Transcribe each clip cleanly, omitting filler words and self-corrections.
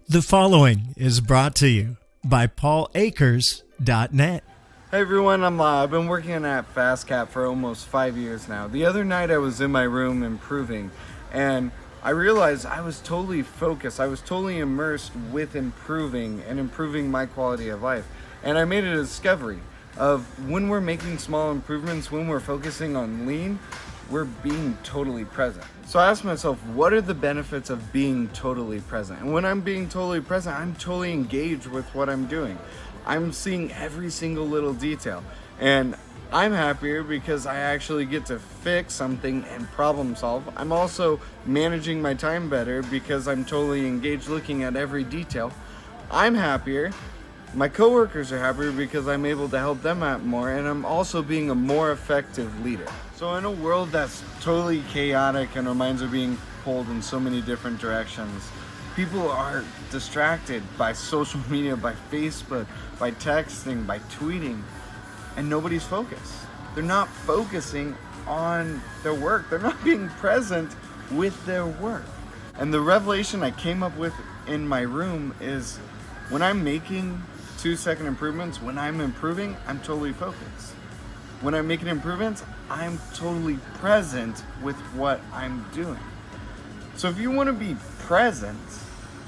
The following is brought to you by paulakers.net. Hey everyone, I'm Lyle. I've been working at FastCap for almost 5 years now. The other night I was in my room improving, and I realized I was totally focused. I was totally immersed with improving and improving my quality of life. And I made a discovery of when we're making small improvements, when we're focusing on lean, we're being totally present. So I asked myself, what are the benefits of being totally present? And when I'm being totally present, I'm totally engaged with what I'm doing. I'm seeing every single little detail. And I'm happier because I actually get to fix something and problem solve. I'm also managing my time better because I'm totally engaged looking at every detail. I'm happier. My coworkers are happier because I'm able to help them out more, and I'm also being a more effective leader. So in a world that's totally chaotic and our minds are being pulled in so many different directions, people are distracted by social media, by Facebook, by texting, by tweeting, and nobody's focused. They're not focusing on their work. They're not being present with their work. And the revelation I came up with in my room is when I'm making 2-second improvements, when I'm improving, I'm totally focused. When I'm making improvements, I'm totally present with what I'm doing. So if you want to be present,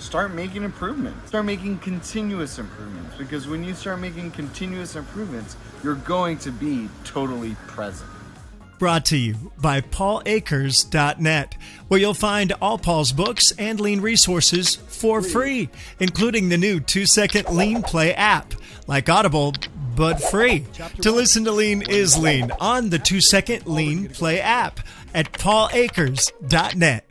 start making improvements. Start making continuous improvements, because when you start making continuous improvements, you're going to be totally present. Brought to you by paulakers.net, where you'll find all Paul's books and lean resources for free, including the new 2-second Lean Play app, like Audible, but free. To listen to Lean is Lean on the 2-second Lean Play app at paulakers.net.